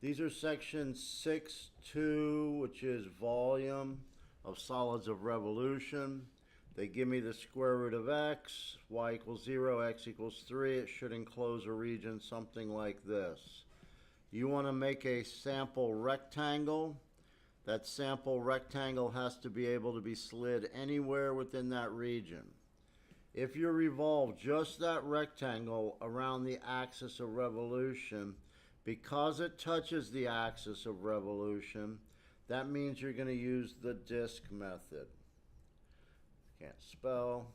These are section 6.2, which is volume of solids of revolution. They give me the square root of x, y equals 0, x equals 3. It should enclose a region something like this. You want to make a sample rectangle. That sample rectangle has to be able to be slid anywhere within that region. If you revolve just that rectangle around the axis of revolution, because it touches the axis of revolution, that means you're going to use the disk method. Can't spell.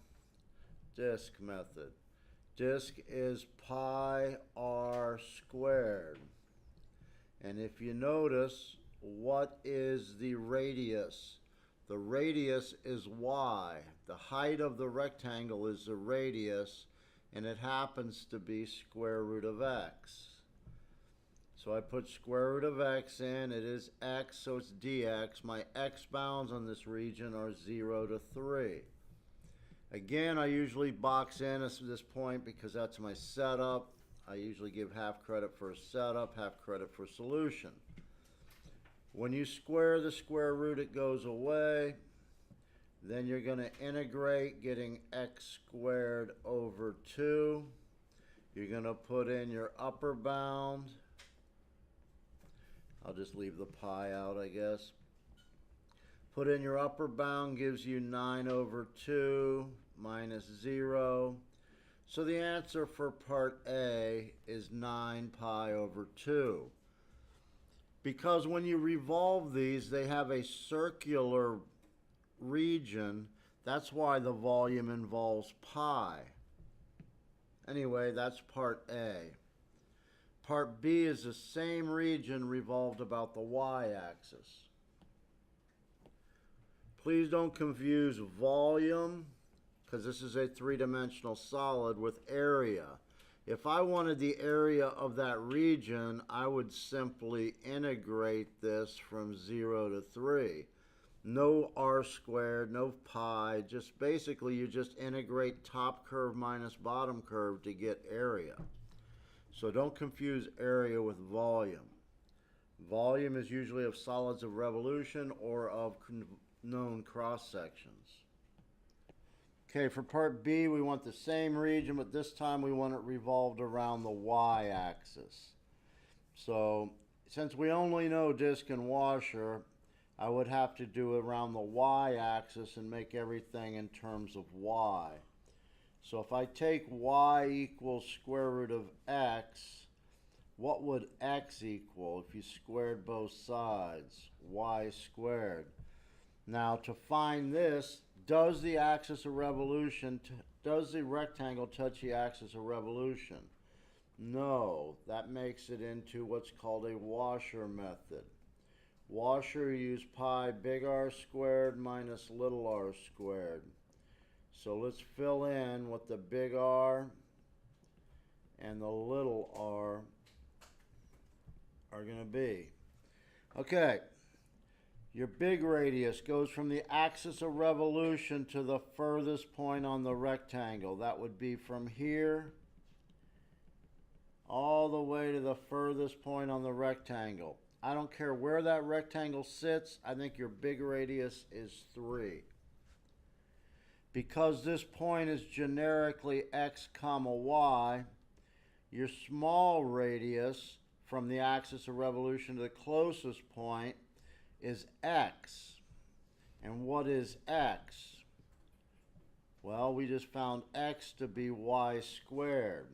Disk method. Disk is pi r squared. And if you notice, what is the radius? The radius is y. The height of the rectangle is the radius, and it happens to be square root of x. So I put square root of x in. It is x, so it's dx. My x bounds on this region are 0 to 3. Again, I usually box in at this point because that's my setup. I usually give half credit for a setup, half credit for solution. When you square the square root, it goes away. Then you're going to integrate, getting x squared over 2. You're going to put in your upper bound. I'll just leave the pi out, I guess. Put in your upper bound, gives you 9 over 2 minus 0. So the answer for part A is 9 pi over 2. Because when you revolve these, they have a circular region. That's why the volume involves pi. Anyway, that's part A. Part B is the same region revolved about the y-axis. Please don't confuse volume, because this is a three-dimensional solid, with area. If I wanted the area of that region, I would simply integrate this from 0 to 3. No r squared, no pi, just basically you just integrate top curve minus bottom curve to get area. So don't confuse area with volume. Volume is usually of solids of revolution or of known cross sections. Okay, for part B, we want the same region, but this time we want it revolved around the y-axis. So since we only know disk and washer, I would have to do it around the y-axis and make everything in terms of y. So if I take y equals square root of x, what would x equal if you squared both sides? Y squared. Now to find this, does the axis of revolution, does the rectangle touch the axis of revolution? No, that makes it into what's called a washer method. Washer, you use pi big R squared minus little r squared. So let's fill in what the big R and the little r are going to be. Okay, your big radius goes from the axis of revolution to the furthest point on the rectangle. That would be from here all the way to the furthest point on the rectangle. I don't care where that rectangle sits, I think your big radius is 3. Because this point is generically x comma y, your small radius from the axis of revolution to the closest point is x. And what is x? Well, we just found x to be y squared.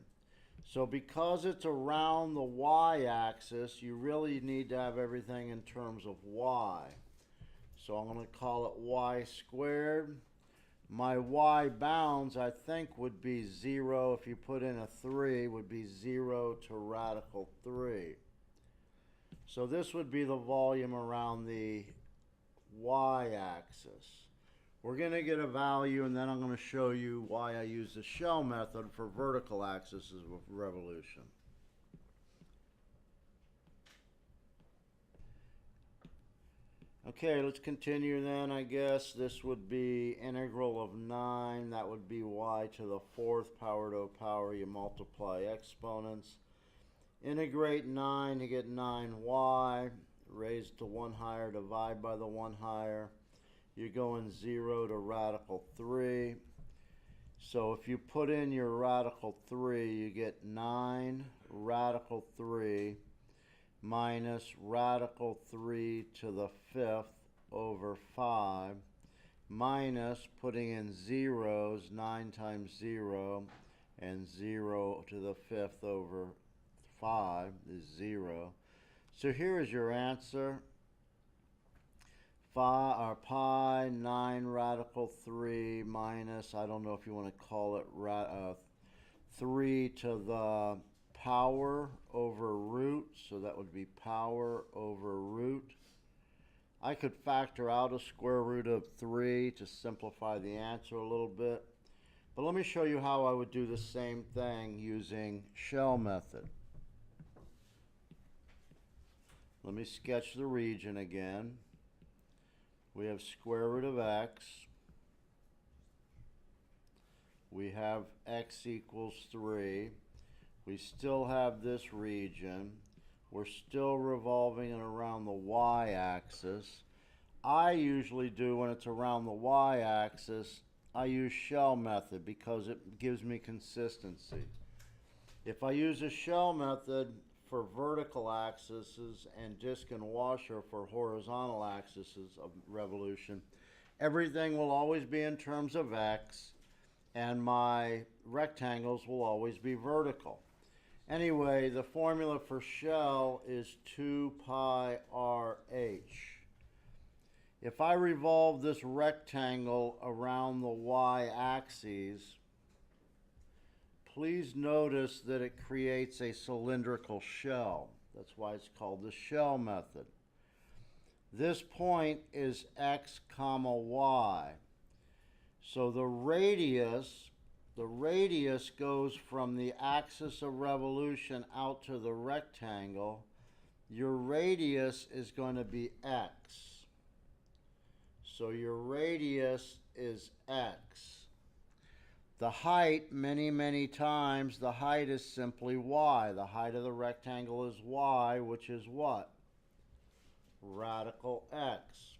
So because it's around the y-axis, you really need to have everything in terms of y. So I'm going to call it y squared. My y bounds, I think, would be 0. If you put in a 3, would be 0 to radical 3. So this would be the volume around the y-axis. We're going to get a value, and then I'm going to show you why I use the shell method for vertical axes of revolution. Okay, let's continue then, I guess. This would be integral of 9. That would be y to the 4th power to a power. You multiply exponents. Integrate 9 to get 9y. Raise to 1 higher, divide by the 1 higher. You're going 0 to radical 3. So if you put in your radical 3, you get 9 radical 3 minus radical 3 to the 5th over 5 minus putting in zeros, 9 times 0, and 0 to the 5th over 5 is 0. So here is your answer. Pi 9 radical 3 minus, I don't know if you want to call it 3 to the power over root, so that would be power over root. I could factor out a square root of 3 to simplify the answer a little bit, but let me show you how I would do the same thing using shell method. Let me sketch the region again. We have square root of x. We have x equals 3. We still have this region. We're still revolving it around the y-axis. I usually do, when it's around the y-axis, I use shell method because it gives me consistency. If I use a shell method for vertical axes and disk and washer for horizontal axes of revolution, everything will always be in terms of x, and my rectangles will always be vertical. Anyway, the formula for shell is 2 pi RH. If I revolve this rectangle around the y-axis, please notice that it creates a cylindrical shell. That's why it's called the shell method. This point is x comma y. So the radius goes from the axis of revolution out to the rectangle. Your radius is going to be x. So your radius is x. The height, many times, the height is simply y. The height of the rectangle is y, which is what? Radical x.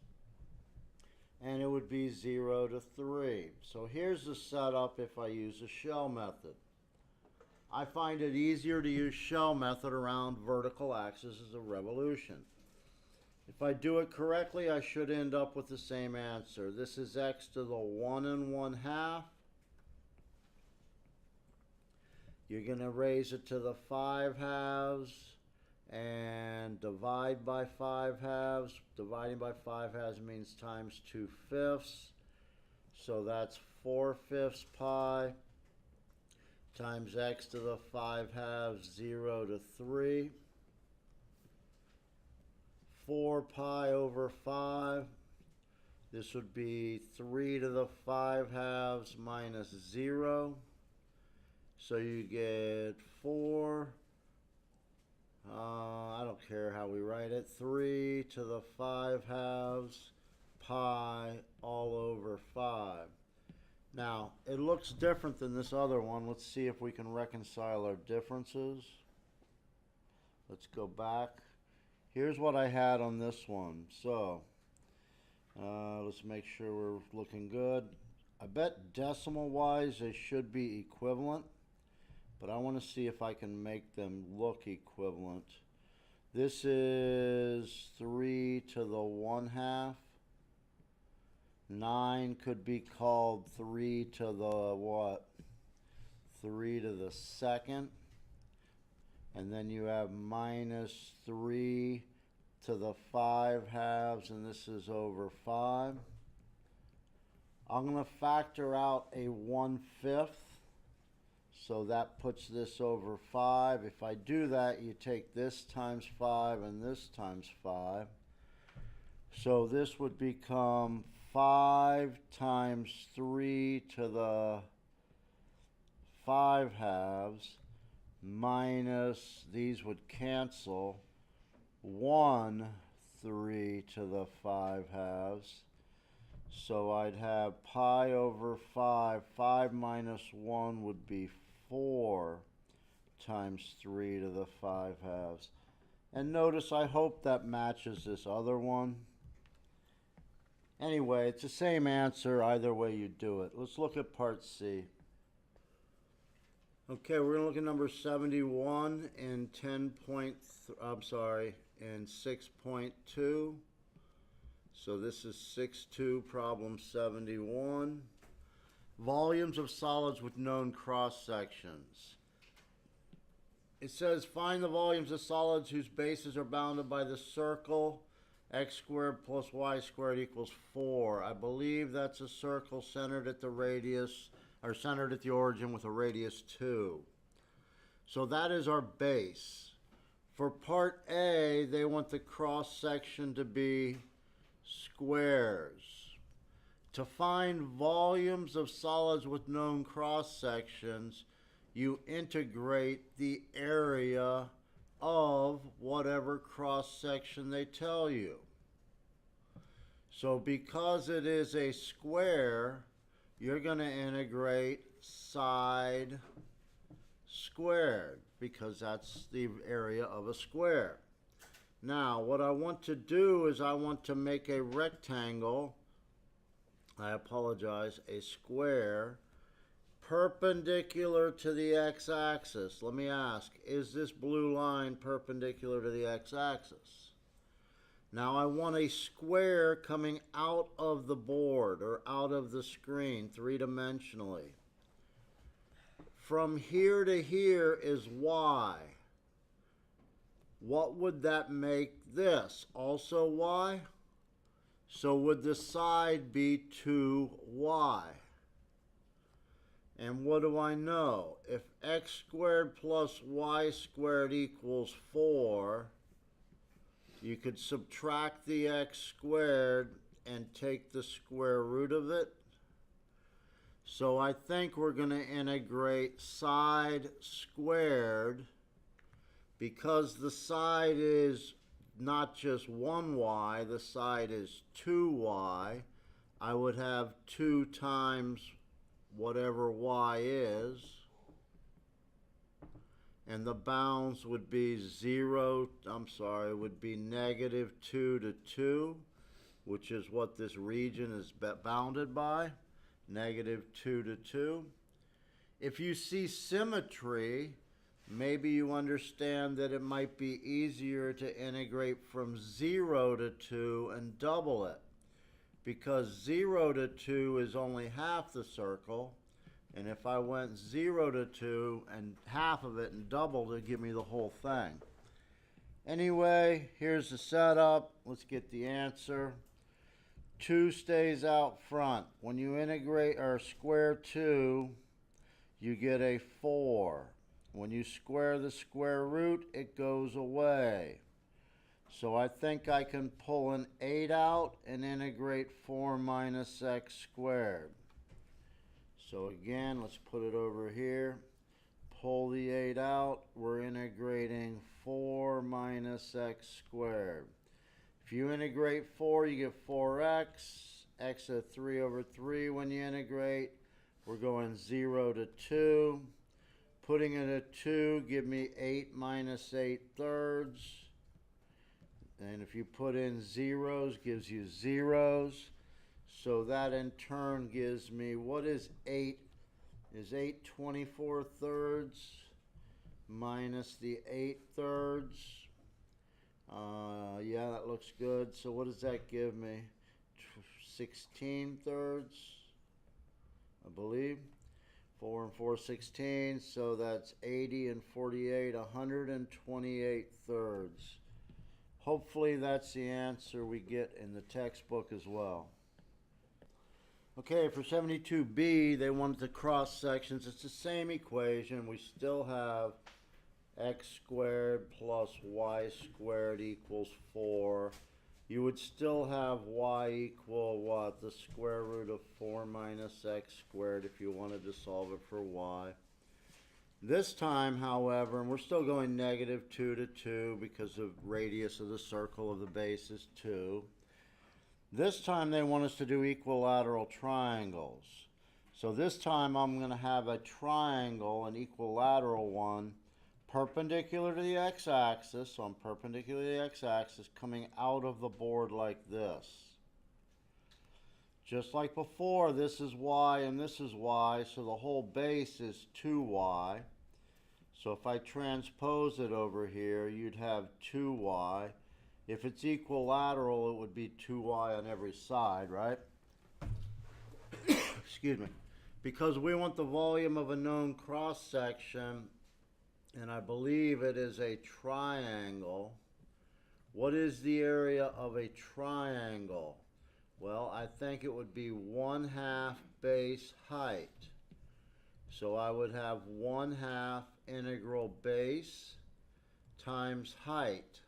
And it would be 0 to 3. So here's the setup if I use a shell method. I find it easier to use shell method around vertical axes of revolution. If I do it correctly, I should end up with the same answer. This is x to the 1 1/2. You're going to raise it to the 5/2 and divide by 5/2. Dividing by 5/2 means times 2/5. So that's 4/5 pi times x to the 5/2, 0 to 3. 4 pi over 5. This would be 3 to the 5/2 minus 0. So you get 4, I don't care how we write it, 3 to the 5/2 pi all over 5. Now, it looks different than this other one. Let's see if we can reconcile our differences. Let's go back. Here's what I had on this one. So, let's make sure we're looking good. I bet decimal-wise they should be equivalent, but I want to see if I can make them look equivalent. This is 3 to the 1/2. 9 could be called 3 to the what? 3 to the 2nd. And then you have minus 3 to the 5/2, and this is over 5. I'm going to factor out a 1/5. So that puts this over 5. If I do that, you take this times 5 and this times 5. So this would become 5 times 3 to the 5/2 minus, these would cancel, 1 3 to the 5/2. So I'd have pi over 5. 5 minus 1 would be 4 times 3 to the 5/2. And notice, I hope that matches this other one. Anyway, it's the same answer either way you do it. Let's look at part C. Okay, we're gonna look at number 71 in in 6.2. So this is 6.2, problem 71. Volumes of solids with known cross sections. It says find the volumes of solids whose bases are bounded by the circle x squared plus y squared equals 4. I believe that's a circle centered at the radius, or centered at the origin with a radius 2. So that is our base. For part A, they want the cross section to be squares. To find volumes of solids with known cross sections, you integrate the area of whatever cross section they tell you. So because it is a square, you're going to integrate side squared, because that's the area of a square. Now, what I want to do is I want to make a rectangle, a square, perpendicular to the x-axis. Let me ask, is this blue line perpendicular to the x-axis? Now I want a square coming out of the board or out of the screen three-dimensionally. From here to here is y. What would that make this? Also y? So would the side be 2y? And what do I know? If x squared plus y squared equals 4, you could subtract the x squared and take the square root of it. So I think we're going to integrate side squared, because the side is not just 1y, the side is 2y. I would have 2 times whatever y is, and the bounds would be would be negative 2 to 2, which is what this region is bounded by, negative 2 to 2. If you see symmetry, maybe you understand that it might be easier to integrate from 0 to 2 and double it, because 0 to 2 is only half the circle, and if I went 0 to 2 and half of it and doubled, it'd give me the whole thing. Anyway, here's the setup. Let's get the answer. 2 stays out front. When you integrate or square 2, you get a 4. When you square the square root, it goes away. So I think I can pull an 8 out and integrate 4 minus x squared. So again, let's put it over here. Pull the 8 out. We're integrating 4 minus x squared. If you integrate 4, you get 4x. X at 3 over 3 when you integrate. We're going 0 to 2. Putting it at 2, give me 8 minus 8 thirds. And if you put in zeros, gives you zeros. So that in turn gives me, what is 8? Is 8 24 thirds minus the 8 thirds? Yeah, that looks good. So what does that give me? 16 thirds, I believe. 4 and 4, 16. So that's 80 and 48, 128 thirds. Hopefully that's the answer we get in the textbook as well. Okay, for 72b, they wanted the cross sections. It's the same equation. We still have x squared plus y squared equals 4. You would still have y equal what? The square root of 4 minus x squared if you wanted to solve it for y. This time, however, and we're still going negative 2 to 2 because the radius of the circle of the base is 2. This time they want us to do equilateral triangles. So this time I'm going to have a triangle, an equilateral one, perpendicular to the x-axis, so I'm perpendicular to the x-axis, coming out of the board like this. Just like before, this is y and this is y, so the whole base is 2y. So if I transpose it over here, you'd have 2y. If it's equilateral, it would be 2y on every side, right? Excuse me. Because we want the volume of a known cross-section, and I believe it is a triangle. What is the area of a triangle? Well, I think it would be 1/2 base height. So I would have 1/2 integral base times height.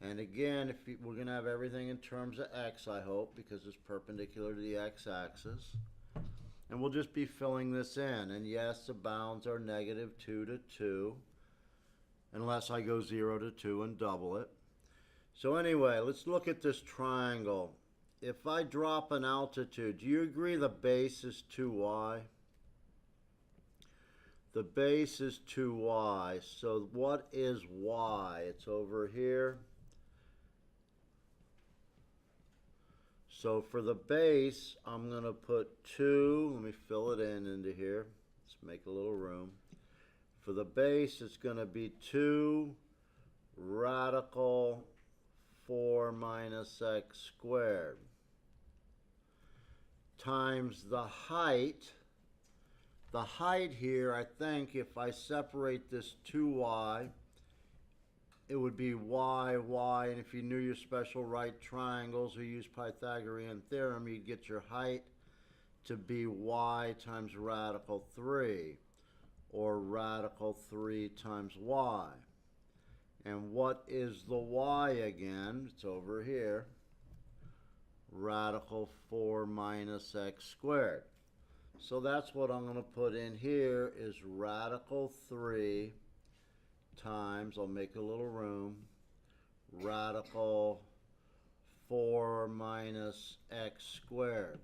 And again, we're going to have everything in terms of x, I hope, because it's perpendicular to the x-axis. And we'll just be filling this in. And yes, the bounds are -2 to 2, unless I go 0 to 2 and double it. So anyway, let's look at this triangle. If I drop an altitude, do you agree the base is 2y? The base is 2y. So what is y? It's over here. So for the base, I'm going to put 2. Let me fill it in into here. Let's make a little room. For the base, it's going to be 2 radical 4 minus x squared times the height. The height here, I think, if I separate this 2y, it would be y, y, and if you knew your special right triangles or use Pythagorean theorem, you'd get your height to be y times radical 3, or radical 3 times y. And what is the y again? It's over here. Radical 4 minus x squared. So that's what I'm going to put in here is radical 3 times, I'll make a little room, radical 4 minus x squared.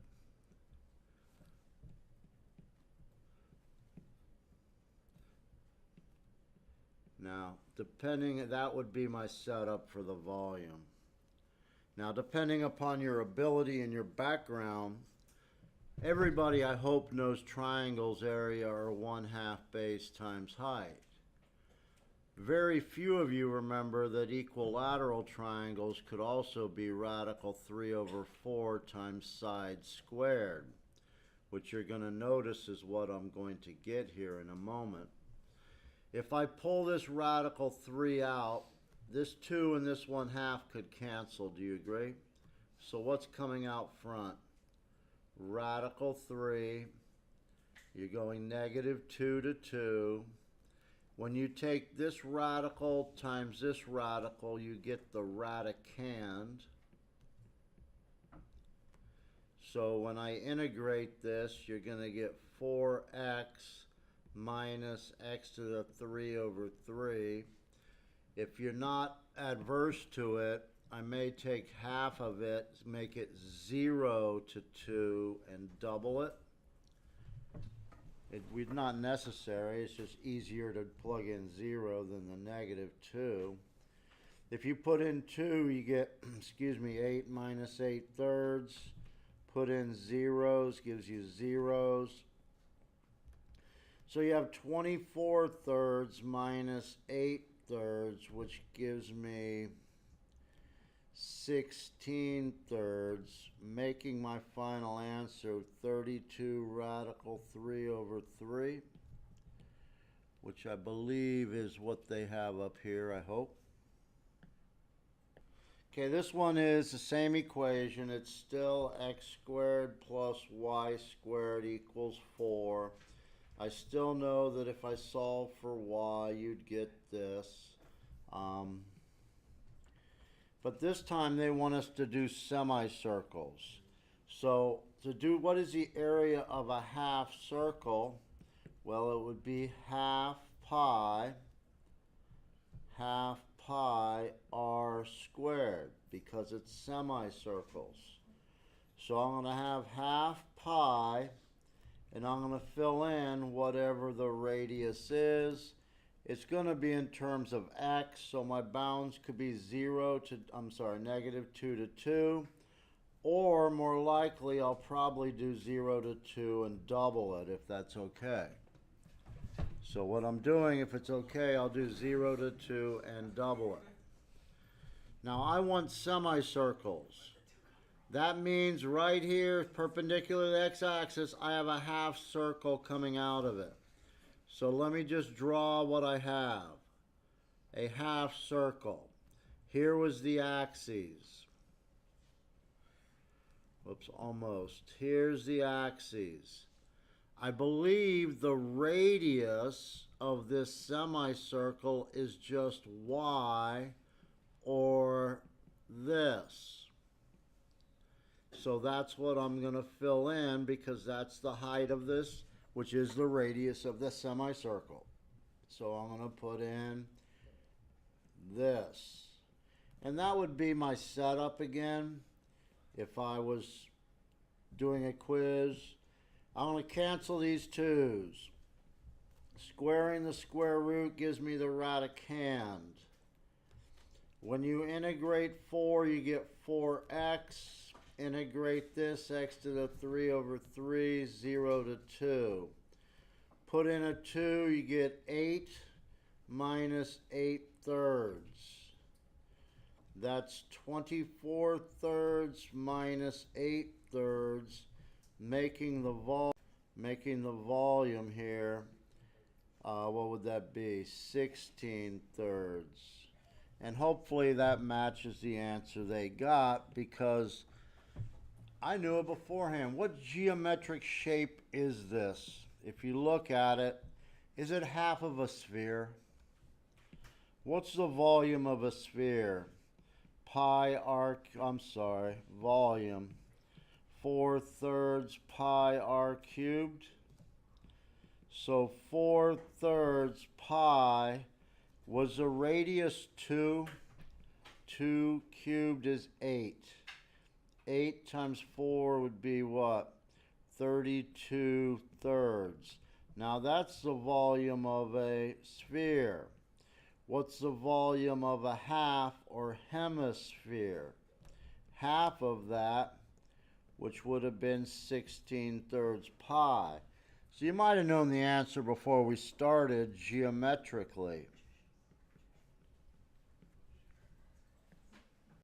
Now, that would be my setup for the volume. Now, depending upon your ability and your background, everybody, I hope, knows triangles area are 1/2 base times height. Very few of you remember that equilateral triangles could also be radical 3 over 4 times side squared, which you're going to notice is what I'm going to get here in a moment. If I pull this radical 3 out, this 2 and this 1/2 could cancel. Do you agree? So what's coming out front? Radical 3. You're going -2 to 2. When you take this radical times this radical, you get the radicand. So when I integrate this, you're going to get 4x minus x to the 3 over 3. If you're not adverse to it, I may take half of it, make it 0 to 2, and double it. It's not necessary, it's just easier to plug in 0 than the -2. If you put in 2, you get, 8 minus 8/3. Put in zeros, gives you zeros. So you have 24/3 minus 8/3, which gives me 16/3, making my final answer 32 radical 3 over 3, which I believe is what they have up here, I hope. Okay, this one is the same equation. It's still x squared plus y squared equals 4. I still know that if I solve for y, you'd get this. But this time they want us to do semicircles. So to do, what is the area of a half circle? Well, it would be half pi r squared, because it's semicircles. So I'm going to have half pi, and I'm going to fill in whatever the radius is, it's going to be in terms of x, so my bounds could be -2 to 2, or more likely I'll probably do 0 to 2 and double it if that's okay. So what I'm doing, if it's okay, I'll do 0 to 2 and double it. Now I want semicircles. That means right here, perpendicular to the x-axis, I have a half circle coming out of it. So let me just draw what I have. A half circle. Here was the axes. Whoops, almost. Here's the axes. I believe the radius of this semicircle is just y, or this. So that's what I'm going to fill in, because that's the height of this, which is the radius of the semicircle. So I'm going to put in this. And that would be my setup again if I was doing a quiz. I'm going to cancel these 2's. Squaring the square root gives me the radicand. When you integrate 4, you get 4x. Integrate this, x to the 3 over 3, 0 to 2. Put in a 2, you get 8 minus 8/3. That's 24/3 minus 8/3, making the volume here, what would that be? 16/3. And hopefully that matches the answer they got, because I knew it beforehand. What geometric shape is this? If you look at it, is it half of a sphere? What's the volume of a sphere? Volume. 4/3 pi r cubed. So 4/3 pi, was the radius 2? 2 cubed is 8. 8 times 4 would be what? 32/3. Now that's the volume of a sphere. What's the volume of a half or hemisphere? Half of that, which would have been 16/3 pi. So you might have known the answer before we started geometrically.